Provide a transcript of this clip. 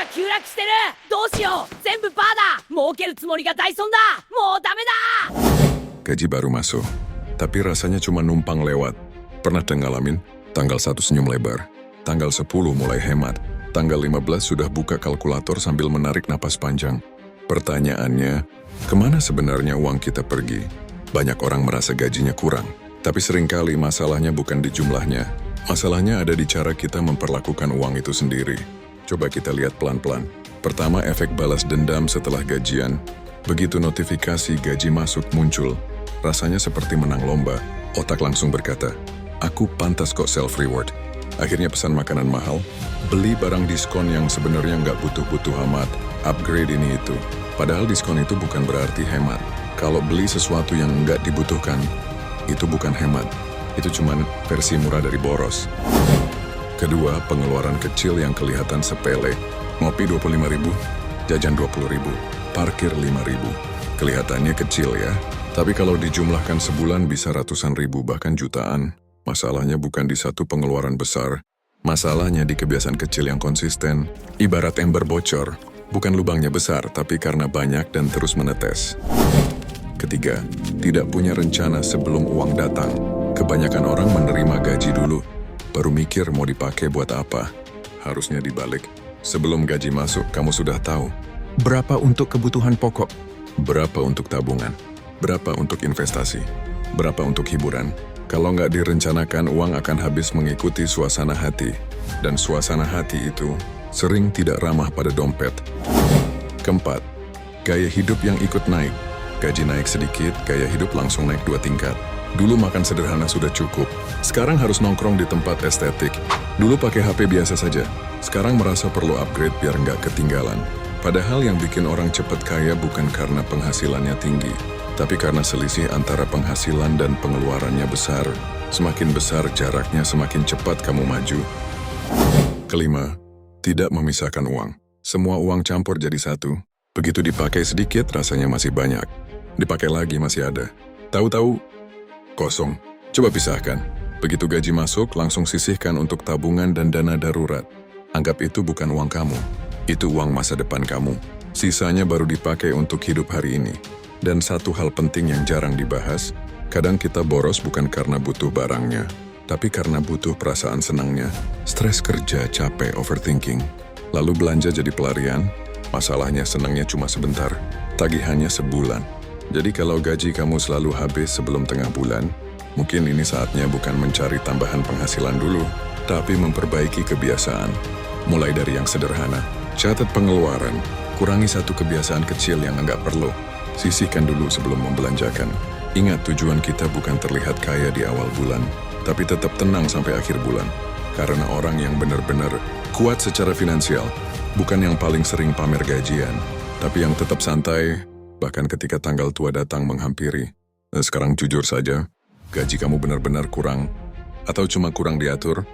が急落してる。どうしよう。全部バーだ。儲けるつもりが大損だ。もうダメだ。 Gaji baru masuk, tapi rasanya cuma numpang lewat. Pernah ngalamin? Tanggal 1 senyum lebar, tanggal 10 mulai hemat, tanggal 15 sudah buka kalkulator sambil menarik napas panjang. Pertanyaannya, kemana sebenarnya uang kita pergi? Banyak orang merasa gajinya kurang, tapi seringkali masalahnya bukan di jumlahnya. Masalahnya ada di cara kita memperlakukan uang itu sendiri. Coba kita lihat pelan-pelan. Pertama, efek balas dendam setelah gajian. Begitu notifikasi gaji masuk muncul, rasanya seperti menang lomba. Otak langsung berkata, aku pantas kok self-reward. Akhirnya pesan makanan mahal, beli barang diskon yang sebenarnya nggak butuh-butuh amat, upgrade ini itu. Padahal diskon itu bukan berarti hemat. Kalau beli sesuatu yang nggak dibutuhkan, itu bukan hemat. Itu cuman versi murah dari boros. Kedua, pengeluaran kecil yang kelihatan sepele. Ngopi 25.000, jajan 20.000, parkir 5.000. Kelihatannya kecil ya, tapi kalau dijumlahkan sebulan bisa ratusan ribu bahkan jutaan. Masalahnya bukan di satu pengeluaran besar. Masalahnya di kebiasaan kecil yang konsisten. Ibarat ember bocor, bukan lubangnya besar tapi karena banyak dan terus menetes. Ketiga, tidak punya rencana sebelum uang datang. Kebanyakan orang menerima gaji dulu, baru mikir mau dipakai buat apa. Harusnya dibalik. Sebelum gaji masuk, kamu sudah tahu berapa untuk kebutuhan pokok, berapa untuk tabungan, berapa untuk investasi, berapa untuk hiburan. Kalau nggak direncanakan, uang akan habis mengikuti suasana hati. Dan suasana hati itu sering tidak ramah pada dompet. Keempat, gaya hidup yang ikut naik. Gaji naik sedikit, gaya hidup langsung naik 2 tingkat. Dulu makan sederhana sudah cukup, sekarang harus nongkrong di tempat estetik. Dulu pakai HP biasa saja, sekarang merasa perlu upgrade biar nggak ketinggalan. Padahal yang bikin orang cepat kaya bukan karena penghasilannya tinggi, tapi karena selisih antara penghasilan dan pengeluarannya besar. Semakin besar jaraknya, semakin cepat kamu maju. Kelima, tidak memisahkan uang. Semua uang campur jadi satu. Begitu dipakai sedikit, rasanya masih banyak. Dipakai lagi masih ada. Tahu-tahu kosong. Coba pisahkan. Begitu gaji masuk, langsung sisihkan untuk tabungan dan dana darurat. Anggap itu bukan uang kamu. Itu uang masa depan kamu. Sisanya baru dipakai untuk hidup hari ini. Dan satu hal penting yang jarang dibahas, kadang kita boros bukan karena butuh barangnya, tapi karena butuh perasaan senangnya. Stres kerja, capek, overthinking. Lalu belanja jadi pelarian, masalahnya senangnya cuma sebentar, tagihannya sebulan. Jadi kalau gaji kamu selalu habis sebelum tengah bulan, mungkin ini saatnya bukan mencari tambahan penghasilan dulu, tapi memperbaiki kebiasaan. Mulai dari yang sederhana, catat pengeluaran, kurangi satu kebiasaan kecil yang nggak perlu, sisihkan dulu sebelum membelanjakan. Ingat, tujuan kita bukan terlihat kaya di awal bulan, tapi tetap tenang sampai akhir bulan. Karena orang yang benar-benar kuat secara finansial, bukan yang paling sering pamer gajian, tapi yang tetap santai, bahkan ketika tanggal tua datang menghampiri. Sekarang jujur saja, gaji kamu benar-benar kurang, atau cuma kurang diatur?